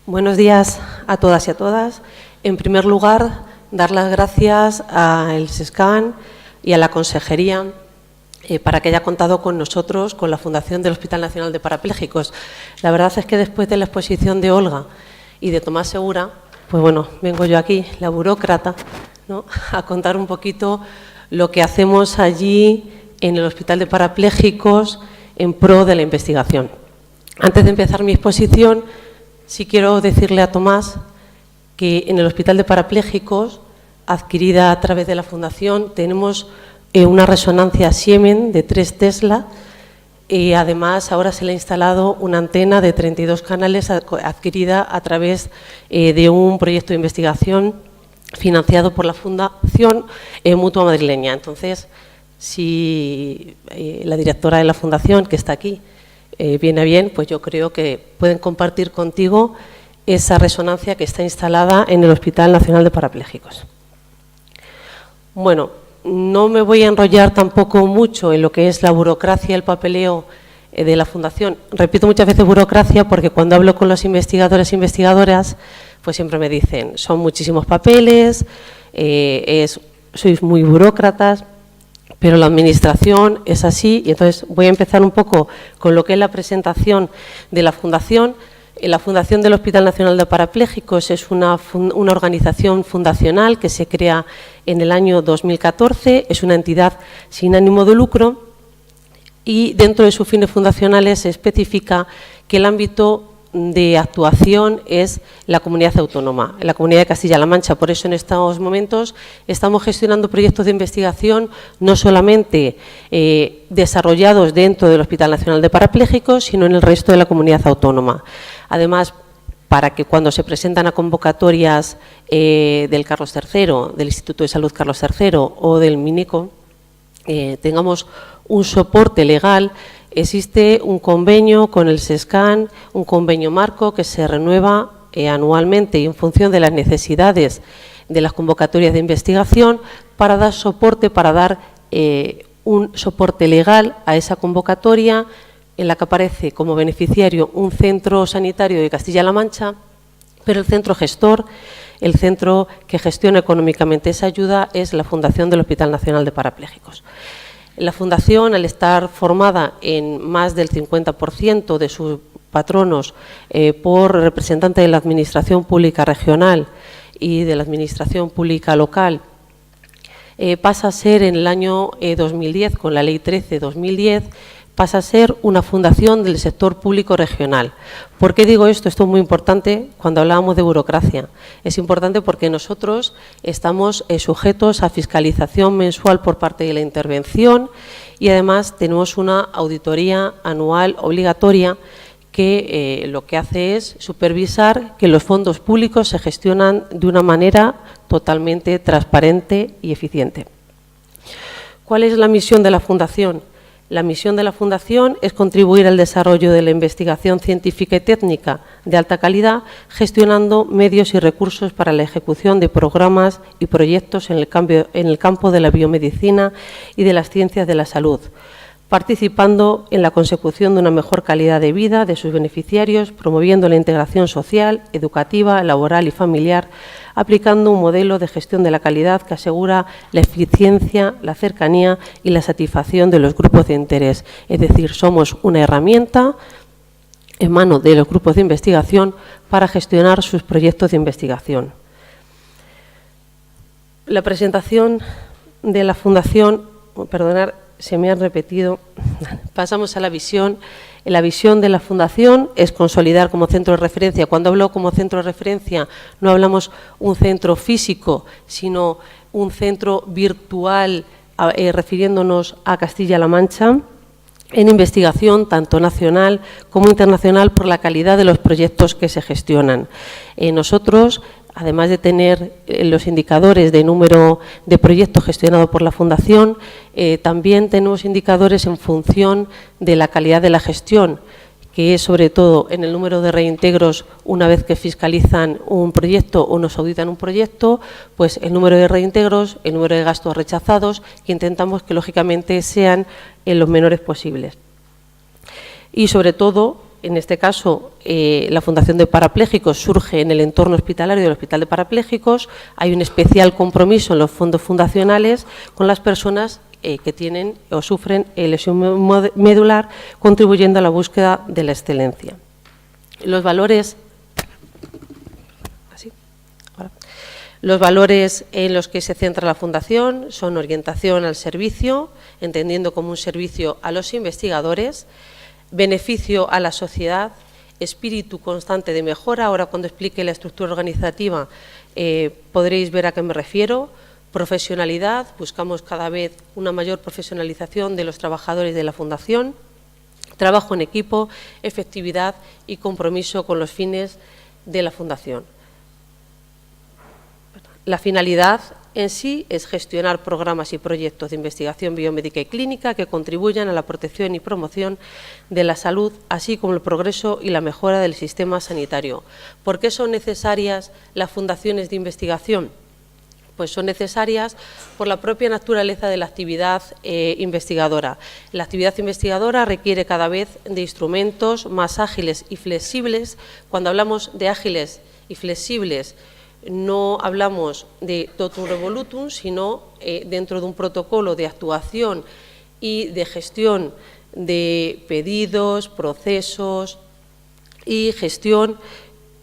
Buenos días a todas y a todas. En primer lugar, dar las gracias al SESCAN y a la Consejería para que haya contado con nosotros, con la Fundación del Hospital Nacional de Parapléjicos. La verdad es que después de la exposición de Olga y de Tomás Segura, pues bueno, vengo yo aquí, la burócrata, ¿no?, a contar un poquito lo que hacemos allí en el Hospital de Parapléjicos en pro de la investigación. Antes de empezar mi exposición, sí quiero decirle a Tomás que en el Hospital de Parapléjicos, adquirida a través de la Fundación, tenemos una resonancia Siemens de 3 Tesla y además ahora se le ha instalado una antena de 32 canales adquirida a través de un proyecto de investigación financiado por la Fundación Mutua Madrileña. Entonces, si la directora de la Fundación, que está aquí, viene bien, pues yo creo que pueden compartir contigo esa resonancia que está instalada en el Hospital Nacional de Parapléjicos. Bueno, no me voy a enrollar tampoco mucho en lo que es la burocracia, el papeleo de la Fundación. Repito muchas veces burocracia porque cuando hablo con los investigadores e investigadoras, pues siempre me dicen, son muchísimos papeles, sois muy burócratas, pero la Administración es así. Y entonces voy a empezar un poco con lo que es la presentación de la Fundación. La Fundación del Hospital Nacional de Parapléjicos es una organización fundacional que se crea en el año 2014, es una entidad sin ánimo de lucro y dentro de sus fines fundacionales se especifica que el ámbito de actuación es la comunidad autónoma, la Comunidad de Castilla-La Mancha. Por eso en estos momentos estamos gestionando proyectos de investigación no solamente desarrollados dentro del Hospital Nacional de Parapléjicos, sino en el resto de la comunidad autónoma. Además, para que cuando se presentan a convocatorias del Carlos III, del Instituto de Salud Carlos III o del MINECO, tengamos un soporte legal. Existe un convenio con el SESCAN, un convenio marco que se renueva anualmente y en función de las necesidades de las convocatorias de investigación para dar soporte, para dar un soporte legal a esa convocatoria en la que aparece como beneficiario un centro sanitario de Castilla-La Mancha, pero el centro gestor, el centro que gestiona económicamente esa ayuda es la Fundación del Hospital Nacional de Parapléjicos. La Fundación, al estar formada en más del 50% de sus patronos por representantes de la Administración Pública Regional y de la Administración Pública Local, pasa a ser en el año 2010, con la Ley 13/2010, pasa a ser una fundación del sector público regional. ¿Por qué digo esto? Esto es muy importante cuando hablábamos de burocracia. Es importante porque nosotros estamos sujetos a fiscalización mensual por parte de la intervención y además tenemos una auditoría anual obligatoria que lo que hace es supervisar que los fondos públicos se gestionan de una manera totalmente transparente y eficiente. ¿Cuál es la misión de la Fundación? La misión de la Fundación es contribuir al desarrollo de la investigación científica y técnica de alta calidad, gestionando medios y recursos para la ejecución de programas y proyectos en el campo de la biomedicina y de las ciencias de la salud, participando en la consecución de una mejor calidad de vida de sus beneficiarios, promoviendo la integración social, educativa, laboral y familiar, aplicando un modelo de gestión de la calidad que asegura la eficiencia, la cercanía y la satisfacción de los grupos de interés. Es decir, somos una herramienta en manos de los grupos de investigación para gestionar sus proyectos de investigación. La presentación de la Fundación, perdonad, se me han repetido. Pasamos a la visión. La visión de la Fundación es consolidar como centro de referencia. Cuando hablo como centro de referencia no hablamos un centro físico, sino un centro virtual, refiriéndonos a Castilla-La Mancha, en investigación tanto nacional como internacional por la calidad de los proyectos que se gestionan. Nosotros, además de tener los indicadores de número de proyectos gestionados por la Fundación, también tenemos indicadores en función de la calidad de la gestión, que es sobre todo en el número de reintegros una vez que fiscalizan un proyecto o nos auditan un proyecto, pues el número de reintegros, el número de gastos rechazados, que intentamos que lógicamente sean los menores posibles. Y sobre todo en este caso, la Fundación de Parapléjicos surge en el entorno hospitalario del Hospital de Parapléjicos. Hay un especial compromiso en los fondos fundacionales con las personas que tienen o sufren lesión medular, contribuyendo a la búsqueda de la excelencia. Los valores en los que se centra la Fundación son orientación al servicio, entendiendo como un servicio a los investigadores, beneficio a la sociedad, espíritu constante de mejora. Ahora, cuando explique la estructura organizativa, podréis ver a qué me refiero. Profesionalidad, buscamos cada vez una mayor profesionalización de los trabajadores de la Fundación. Trabajo en equipo, efectividad y compromiso con los fines de la Fundación. La finalidad en sí es gestionar programas y proyectos de investigación biomédica y clínica que contribuyan a la protección y promoción de la salud, así como el progreso y la mejora del sistema sanitario. ¿Por qué son necesarias las fundaciones de investigación? Pues son necesarias por la propia naturaleza de la actividad investigadora. La actividad investigadora requiere cada vez de instrumentos más ágiles y flexibles. Cuando hablamos de ágiles y flexibles, no hablamos de totum revolutum, sino dentro de un protocolo de actuación y de gestión de pedidos, procesos y gestión,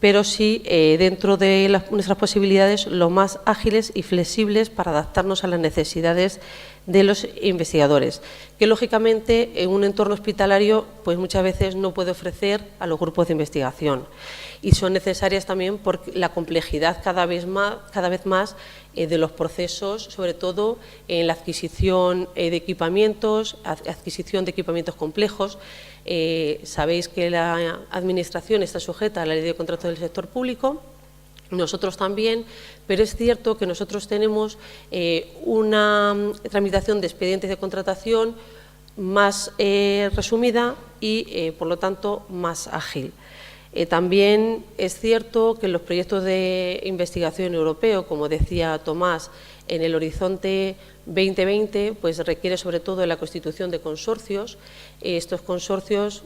pero sí dentro de nuestras posibilidades lo más ágiles y flexibles para adaptarnos a las necesidades de los investigadores, que lógicamente en un entorno hospitalario pues muchas veces no puede ofrecer a los grupos de investigación, y son necesarias también por la complejidad cada vez más de los procesos, sobre todo en la adquisición de equipamientos, complejos. Sabéis que la Administración está sujeta a la Ley de Contratos del Sector Público, nosotros también, pero es cierto que nosotros tenemos una tramitación de expedientes de contratación más resumida y, por lo tanto, más ágil. También es cierto que los proyectos de investigación europeo, como decía Tomás, en el horizonte 2020, pues requiere sobre todo de la constitución de consorcios. Estos consorcios,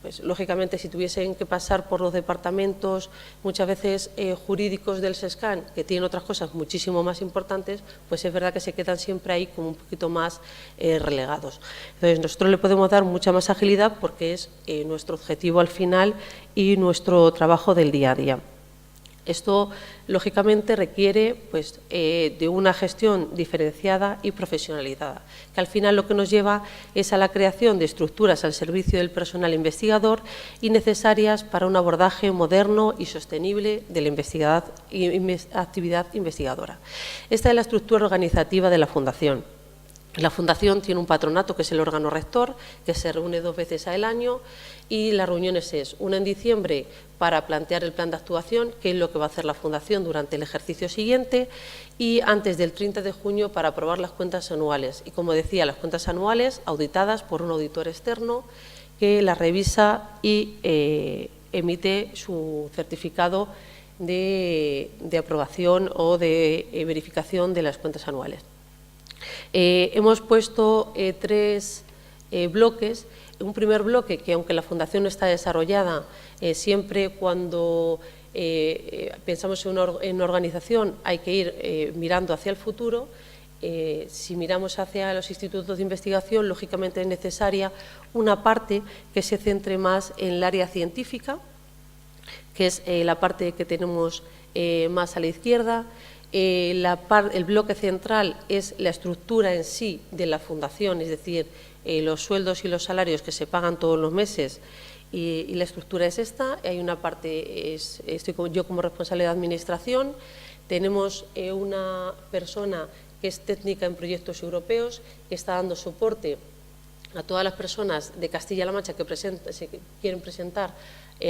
pues lógicamente, si tuviesen que pasar por los departamentos muchas veces jurídicos del SESCAN, que tienen otras cosas muchísimo más importantes, pues es verdad que se quedan siempre ahí como un poquito más relegados. Entonces, nosotros le podemos dar mucha más agilidad porque es nuestro objetivo al final y nuestro trabajo del día a día. Esto, lógicamente, requiere pues, de una gestión diferenciada y profesionalizada, que al final lo que nos lleva es a la creación de estructuras al servicio del personal investigador y necesarias para un abordaje moderno y sostenible de la actividad investigadora. Esta es la estructura organizativa de la Fundación. La Fundación tiene un patronato, que es el órgano rector, que se reúne 2 veces al año, y las reuniones es una en diciembre para plantear el plan de actuación, que es lo que va a hacer la Fundación durante el ejercicio siguiente, y antes del 30 de junio para aprobar las cuentas anuales. Y, como decía, las cuentas anuales auditadas por un auditor externo que las revisa y emite su certificado de aprobación o de verificación de las cuentas anuales. Hemos puesto 3 bloques. Un primer bloque que, aunque la Fundación no está desarrollada, siempre cuando pensamos en una organización hay que ir mirando hacia el futuro. Si miramos hacia los institutos de investigación, lógicamente es necesaria una parte que se centre más en el área científica, que es la parte que tenemos más a la izquierda. El bloque central es la estructura en sí de la Fundación, es decir, los sueldos y los salarios que se pagan todos los meses, y la estructura es esta. Hay una parte, estoy yo como responsable de administración. Tenemos una persona que es técnica en proyectos europeos, que está dando soporte a todas las personas de Castilla-La Mancha que se quieren presentar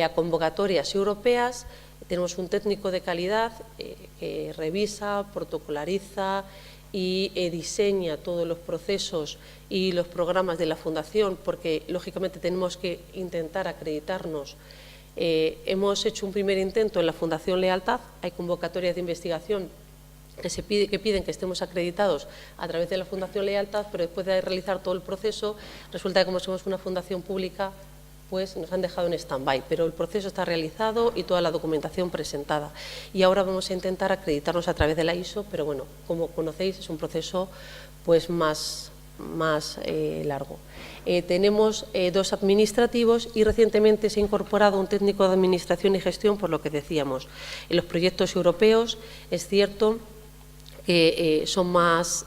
a convocatorias europeas. Tenemos un técnico de calidad que revisa, protocolariza y diseña todos los procesos y los programas de la Fundación, porque lógicamente tenemos que intentar acreditarnos. Hemos hecho un primer intento en la Fundación Lealtad. Hay convocatorias de investigación que piden que estemos acreditados a través de la Fundación Lealtad, pero después de realizar todo el proceso, resulta que como somos una fundación pública, pues nos han dejado en stand-by, pero el proceso está realizado y toda la documentación presentada. Y ahora vamos a intentar acreditarnos a través de la ISO, pero bueno, como conocéis, es un proceso pues más largo. Tenemos 2 administrativos y recientemente se ha incorporado un técnico de administración y gestión, por lo que decíamos. En los proyectos europeos es cierto que son más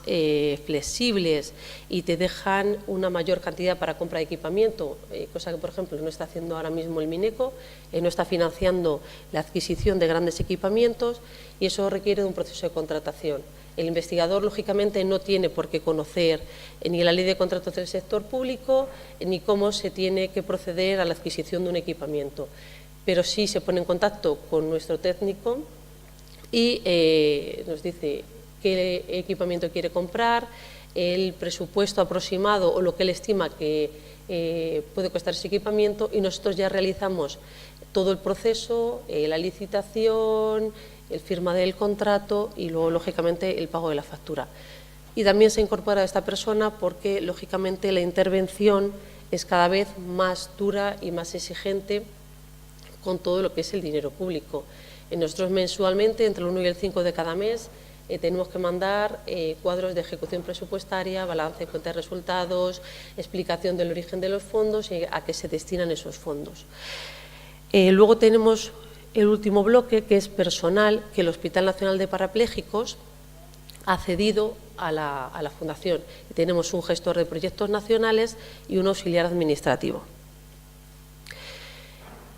flexibles y te dejan una mayor cantidad para compra de equipamiento, cosa que, por ejemplo, no está haciendo ahora mismo el Mineco, no está financiando la adquisición de grandes equipamientos y eso requiere de un proceso de contratación. El investigador, lógicamente, no tiene por qué conocer ni la ley de contratos del sector público ni cómo se tiene que proceder a la adquisición de un equipamiento, pero sí se pone en contacto con nuestro técnico y nos dice qué equipamiento quiere comprar, el presupuesto aproximado o lo que él estima que puede costar ese equipamiento y nosotros ya realizamos todo el proceso, la licitación, el firma del contrato y luego, lógicamente, el pago de la factura. Y también se incorpora a esta persona porque, lógicamente, la intervención es cada vez más dura y más exigente con todo lo que es el dinero público. Nosotros mensualmente, entre el 1 y el 5 de cada mes, tenemos que mandar cuadros de ejecución presupuestaria, balance, cuenta de resultados, explicación del origen de los fondos y a qué se destinan esos fondos. Luego tenemos el último bloque, que es personal, que el Hospital Nacional de Parapléjicos ha cedido a la Fundación. Tenemos un gestor de proyectos nacionales y un auxiliar administrativo.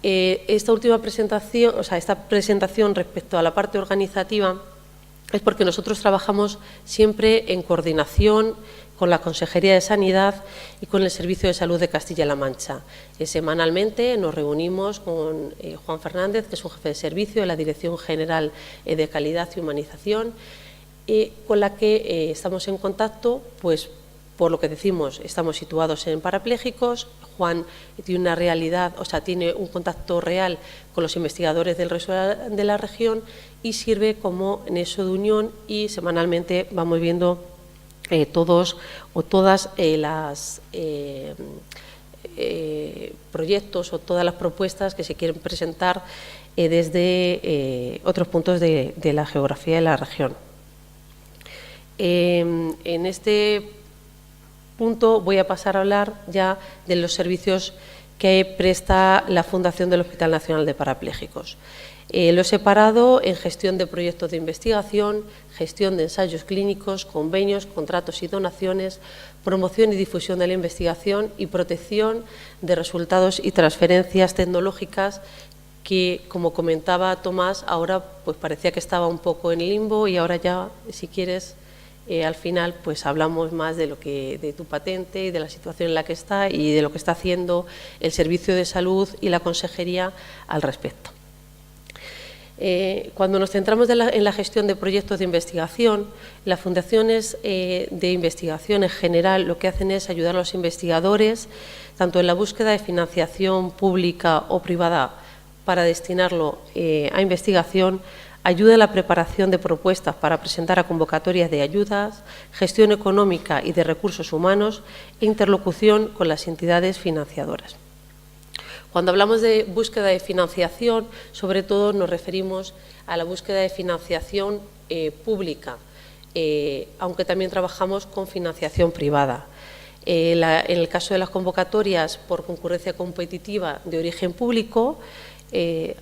Esta última presentación, esta presentación respecto a la parte organizativa es porque nosotros trabajamos siempre en coordinación con la Consejería de Sanidad y con el Servicio de Salud de Castilla-La Mancha. Semanalmente nos reunimos con Juan Fernández, que es un jefe de servicio de la Dirección General de Calidad y Humanización, con la que estamos en contacto, pues por lo que decimos, estamos situados en parapléjicos. Juan tiene una realidad, tiene un contacto real con los investigadores del resto de la región y sirve como nexo de unión y semanalmente vamos viendo todos o todas las proyectos o todas las propuestas que se quieren presentar desde otros puntos de la geografía de la región. En este punto voy a pasar a hablar ya de los servicios que presta la Fundación del Hospital Nacional de Parapléjicos. Lo he separado en gestión de proyectos de investigación, gestión de ensayos clínicos, convenios, contratos y donaciones, promoción y difusión de la investigación y protección de resultados y transferencias tecnológicas que, como comentaba Tomás, ahora pues parecía que estaba un poco en limbo y ahora ya, si quieres, al final pues hablamos más de tu patente y de la situación en la que está y de lo que está haciendo el Servicio de Salud y la Consejería al respecto. Cuando nos centramos en la gestión de proyectos de investigación, las fundaciones de investigación en general lo que hacen es ayudar a los investigadores tanto en la búsqueda de financiación pública o privada para destinarlo a investigación, ayuda en la preparación de propuestas para presentar a convocatorias de ayudas, gestión económica y de recursos humanos e interlocución con las entidades financiadoras. Cuando hablamos de búsqueda de financiación, sobre todo nos referimos a la búsqueda de financiación pública, aunque también trabajamos con financiación privada. En el caso de las convocatorias por concurrencia competitiva de origen público,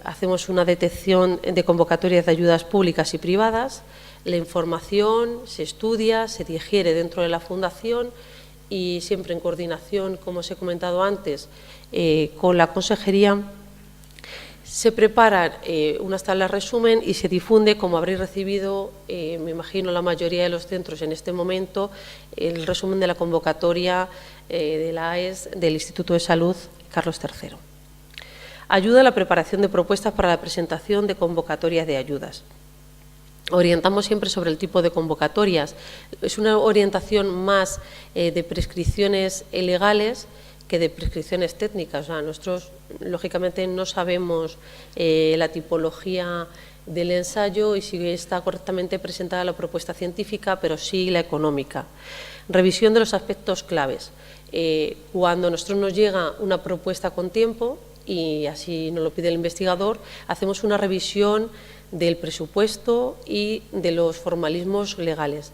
hacemos una detección de convocatorias de ayudas públicas y privadas, la información se estudia, se digiere dentro de la Fundación y siempre en coordinación, como os he comentado antes, con la Consejería, se preparan unas tablas resumen y se difunde, como habréis recibido, me imagino, la mayoría de los centros en este momento, el resumen de la convocatoria de la AES del Instituto de Salud Carlos III. Ayuda a la preparación de propuestas para la presentación de convocatorias de ayudas. Orientamos siempre sobre el tipo de convocatorias. Es una orientación más de prescripciones legales que de prescripciones técnicas. Nosotros, lógicamente, no sabemos la tipología del ensayo y si está correctamente presentada la propuesta científica, pero sí la económica. Revisión de los aspectos claves. Cuando a nosotros nos llega una propuesta con tiempo, y así nos lo pide el investigador, hacemos una revisión del presupuesto y de los formalismos legales.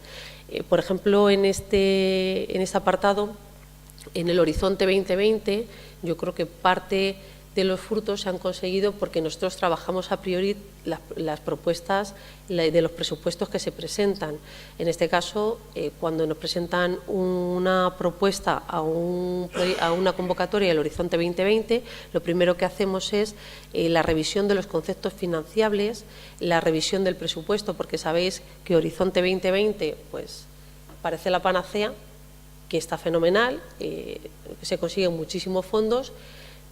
Por ejemplo, en este apartado, en el Horizonte 2020, yo creo que parte de los frutos se han conseguido porque nosotros trabajamos a priori las propuestas de los presupuestos que se presentan. En este caso, cuando nos presentan una propuesta a una convocatoria del Horizonte 2020, lo primero que hacemos es la revisión de los conceptos financiables, la revisión del presupuesto, porque sabéis que Horizonte 2020 pues, parece la panacea, que está fenomenal, se consiguen muchísimos fondos,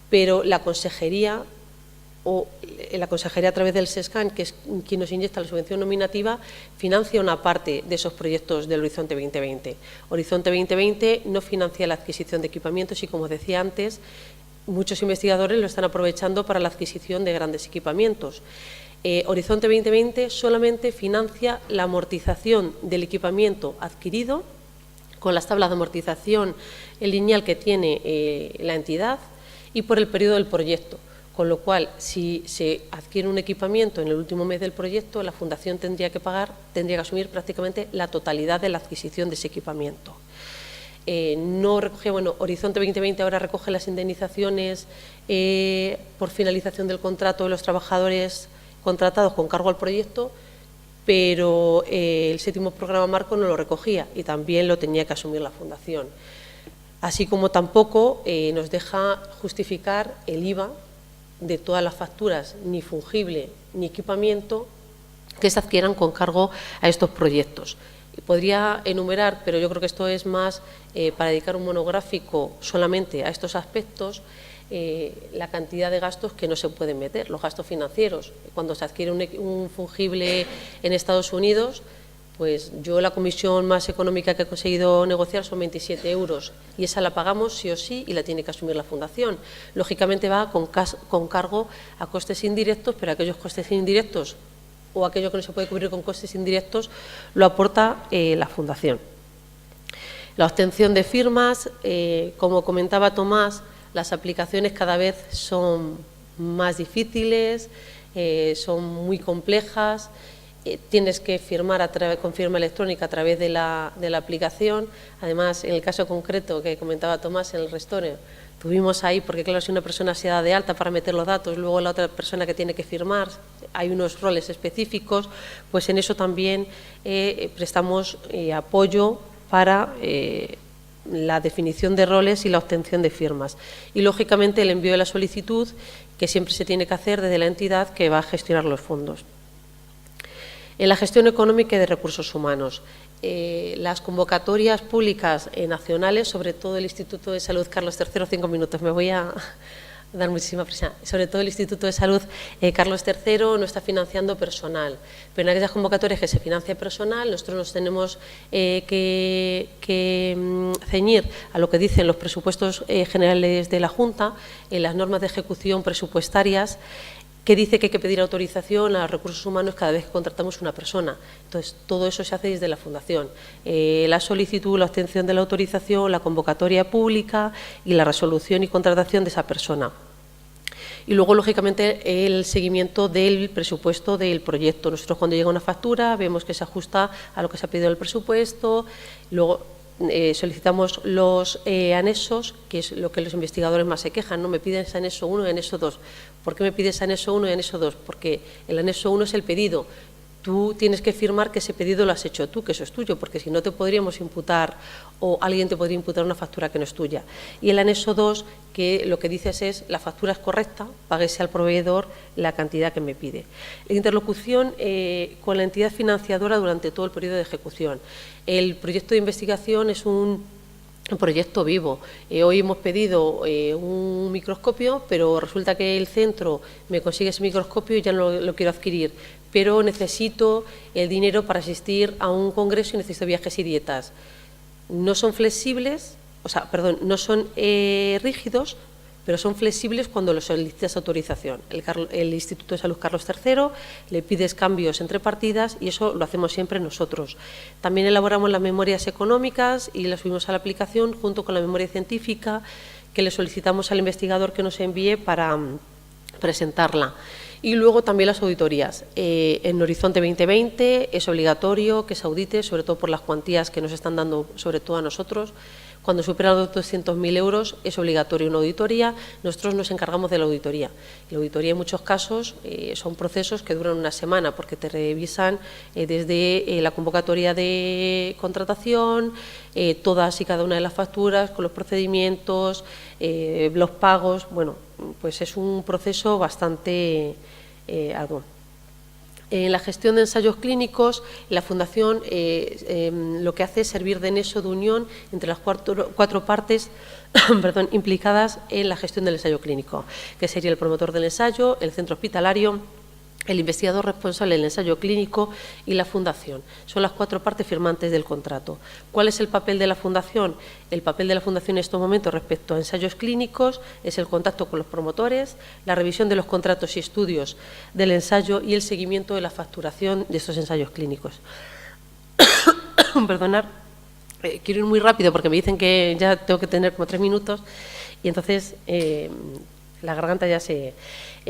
pero la consejería a través del SESCAN, que es quien nos inyecta la subvención nominativa, financia una parte de esos proyectos del Horizonte 2020. Horizonte 2020 no financia la adquisición de equipamientos y, como decía antes, muchos investigadores lo están aprovechando para la adquisición de grandes equipamientos. Horizonte 2020 solamente financia la amortización del equipamiento adquirido con las tablas de amortización lineal que tiene la entidad y por el periodo del proyecto, con lo cual, si se adquiere un equipamiento en el último mes del proyecto, la Fundación tendría que asumir prácticamente la totalidad de la adquisición de ese equipamiento. No recogía, bueno, Horizonte 2020 ahora recoge las indemnizaciones por finalización del contrato de los trabajadores contratados con cargo al proyecto, pero el 7º programa marco no lo recogía y también lo tenía que asumir la Fundación. Así como tampoco nos deja justificar el IVA de todas las facturas, ni fungible ni equipamiento, que se adquieran con cargo a estos proyectos. Podría enumerar, pero yo creo que esto es más para dedicar un monográfico solamente a estos aspectos, la cantidad de gastos que no se pueden meter, los gastos financieros. Cuando se adquiere un fungible en Estados Unidos, pues yo la comisión más económica que he conseguido negociar son 27 euros y esa la pagamos sí o sí y la tiene que asumir la Fundación. Lógicamente va con cargo a costes indirectos, pero aquellos costes indirectos o aquello que no se puede cubrir con costes indirectos lo aporta la Fundación. La obtención de firmas, como comentaba Tomás, las aplicaciones cada vez son más difíciles, son muy complejas. Tienes que firmar con firma electrónica a través de la aplicación. Además, en el caso concreto que comentaba Tomás, en el restaurante, tuvimos ahí, porque claro, si una persona se da de alta para meter los datos, luego la otra persona que tiene que firmar, hay unos roles específicos, pues en eso también prestamos apoyo para la definición de roles y la obtención de firmas. Y, lógicamente, el envío de la solicitud, que siempre se tiene que hacer desde la entidad que va a gestionar los fondos. En la gestión económica y de recursos humanos, las convocatorias públicas nacionales, sobre todo el Instituto de Salud Carlos III, 5 minutos, me voy a dar muchísima prisa, sobre todo el Instituto de Salud Carlos III no está financiando personal, pero en aquellas convocatorias que se financia personal, nosotros nos tenemos que ceñir a lo que dicen los presupuestos generales de la Junta, en las normas de ejecución presupuestarias, que dice que hay que pedir autorización a los recursos humanos cada vez que contratamos una persona. Entonces, todo eso se hace desde la Fundación. La solicitud, la obtención de la autorización, la convocatoria pública y la resolución y contratación de esa persona. Y luego, lógicamente, el seguimiento del presupuesto del proyecto. Nosotros, cuando llega una factura, vemos que se ajusta a lo que se ha pedido el presupuesto, luego solicitamos los anexos, que es lo que los investigadores más se quejan, ¿no? Me piden ese anexo 1 y anexo 2. ¿Por qué me pides anexo 1 y anexo 2? Porque el anexo 1 es el pedido. Tú tienes que firmar que ese pedido lo has hecho tú, que eso es tuyo, porque si no te podríamos imputar o alguien te podría imputar una factura que no es tuya. Y el anexo 2, que lo que dices es la factura es correcta, páguese al proveedor la cantidad que me pide. La interlocución con la entidad financiadora durante todo el periodo de ejecución. El proyecto de investigación es un proyecto vivo. Hoy hemos pedido un microscopio, pero resulta que el centro me consigue ese microscopio y ya no lo quiero adquirir, pero necesito el dinero para asistir a un congreso y necesito viajes y dietas. No son flexibles, no son rígidos, pero son flexibles cuando lo solicitas autorización. El Instituto de Salud Carlos III le pides cambios entre partidas y eso lo hacemos siempre nosotros. También elaboramos las memorias económicas y las subimos a la aplicación junto con la memoria científica que le solicitamos al investigador que nos envíe para presentarla. Y luego también las auditorías. En Horizonte 2020 es obligatorio que se audite, sobre todo por las cuantías que nos están dando, sobre todo a nosotros. Cuando supera los 200.000 euros es obligatorio una auditoría. Nosotros nos encargamos de la auditoría. La auditoría en muchos casos son procesos que duran una semana porque te revisan desde la convocatoria de contratación, todas y cada una de las facturas, con los procedimientos, los pagos. Bueno, pues es un proceso bastante arduo. En la gestión de ensayos clínicos, la Fundación lo que hace es servir de nexo de unión entre las cuatro partes implicadas en la gestión del ensayo clínico, que sería el promotor del ensayo, el centro hospitalario, el investigador responsable del ensayo clínico y la Fundación. Son las cuatro partes firmantes del contrato. ¿Cuál es el papel de la Fundación? El papel de la Fundación en estos momentos respecto a ensayos clínicos es el contacto con los promotores, la revisión de los contratos y estudios del ensayo y el seguimiento de la facturación de estos ensayos clínicos. Perdonad, quiero ir muy rápido porque me dicen que ya tengo que tener como 3 minutos y entonces la garganta ya se...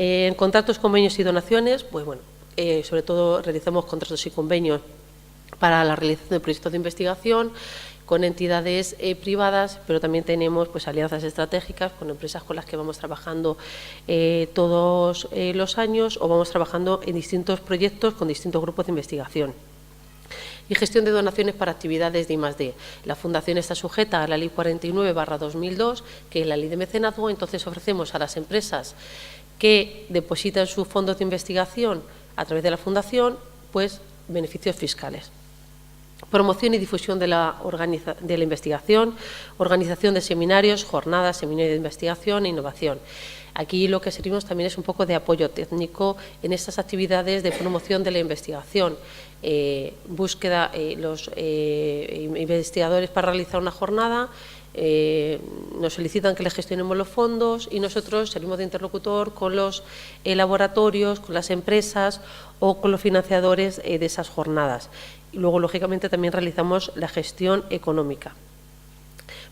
En contratos, convenios y donaciones, pues bueno, sobre todo realizamos contratos y convenios para la realización de proyectos de investigación con entidades privadas, pero también tenemos pues alianzas estratégicas con empresas con las que vamos trabajando todos los años o vamos trabajando en distintos proyectos con distintos grupos de investigación. Y gestión de donaciones para actividades de I+D. La Fundación está sujeta a la Ley 49/2002, que es la Ley de Mecenazgo. Entonces ofrecemos a las empresas que depositan sus fondos de investigación a través de la Fundación, pues beneficios fiscales. Promoción y difusión de la investigación, organización de seminarios, jornadas, seminarios de investigación e innovación. Aquí lo que servimos también es un poco de apoyo técnico en estas actividades de promoción de la investigación. Búsqueda, los investigadores para realizar una jornada nos solicitan que les gestionemos los fondos y nosotros servimos de interlocutor con los laboratorios, con las empresas o con los financiadores de esas jornadas. Y luego, lógicamente, también realizamos la gestión económica.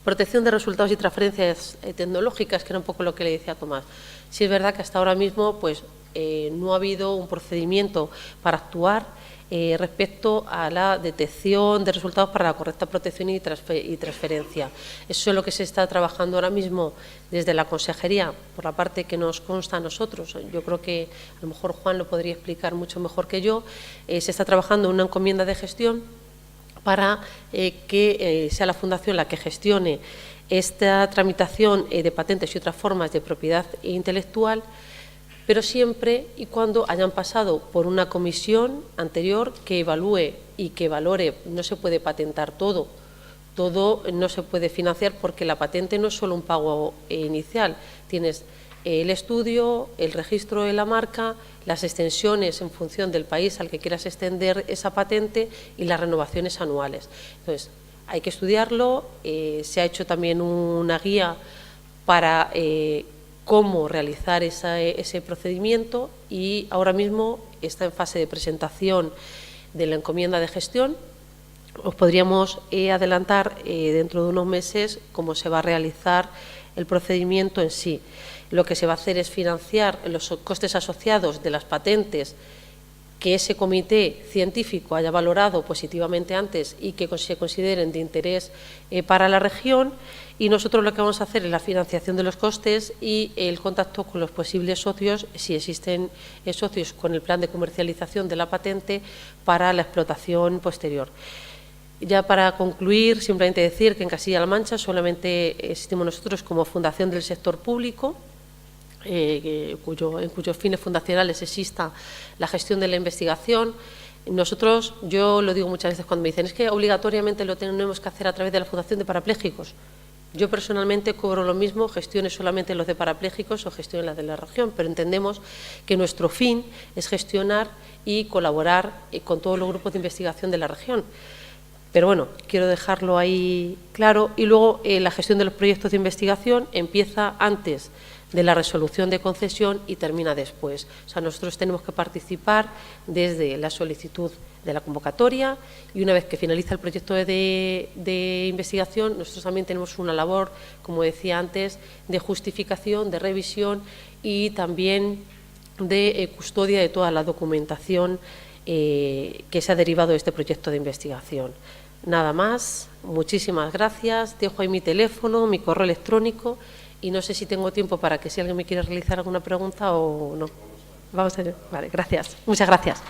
Protección de resultados y transferencias tecnológicas, que era un poco lo que le decía a Tomás. Sí es verdad que hasta ahora mismo pues, no ha habido un procedimiento para actuar respecto a la detección de resultados para la correcta protección y transferencia. Eso es lo que se está trabajando ahora mismo desde la Consejería, por la parte que nos consta a nosotros. Yo creo que a lo mejor Juan lo podría explicar mucho mejor que yo. Se está trabajando en una encomienda de gestión para que sea la Fundación la que gestione esta tramitación de patentes y otras formas de propiedad intelectual, pero siempre y cuando hayan pasado por una comisión anterior que evalúe y que valore. No se puede patentar todo, todo no se puede financiar porque la patente no es solo un pago inicial, tienes el estudio, el registro de la marca, las extensiones en función del país al que quieras extender esa patente y las renovaciones anuales. Entonces, hay que estudiarlo, se ha hecho también una guía para cómo realizar ese procedimiento y ahora mismo está en fase de presentación de la encomienda de gestión. Os podríamos adelantar dentro de unos meses cómo se va a realizar el procedimiento en sí. Lo que se va a hacer es financiar los costes asociados de las patentes que ese comité científico haya valorado positivamente antes y que se consideren de interés para la región, y nosotros lo que vamos a hacer es la financiación de los costes y el contacto con los posibles socios, si existen socios, con el plan de comercialización de la patente para la explotación posterior. Ya para concluir, simplemente decir que en Castilla-La Mancha solamente existimos nosotros como fundación del sector público, en cuyos fines fundacionales exista la gestión de la investigación. Nosotros, yo lo digo muchas veces cuando me dicen, es que obligatoriamente lo tenemos que hacer a través de la Fundación de Parapléjicos. Yo personalmente cobro lo mismo, gestione solamente los de parapléjicos o gestione las de la región, pero entendemos que nuestro fin es gestionar y colaborar con todos los grupos de investigación de la región. Pero bueno, quiero dejarlo ahí claro. Y luego la gestión de los proyectos de investigación empieza antes de la resolución de concesión y termina después. O sea, nosotros tenemos que participar desde la solicitud de la convocatoria y una vez que finaliza el proyecto de investigación, nosotros también tenemos una labor, como decía antes, de justificación, de revisión y también de custodia de toda la documentación que se ha derivado de este proyecto de investigación. Nada más, muchísimas gracias. Dejo ahí mi teléfono, mi correo electrónico y no sé si tengo tiempo para que si alguien me quiere realizar alguna pregunta o no. Vamos a ver. Vale, gracias. Muchas gracias.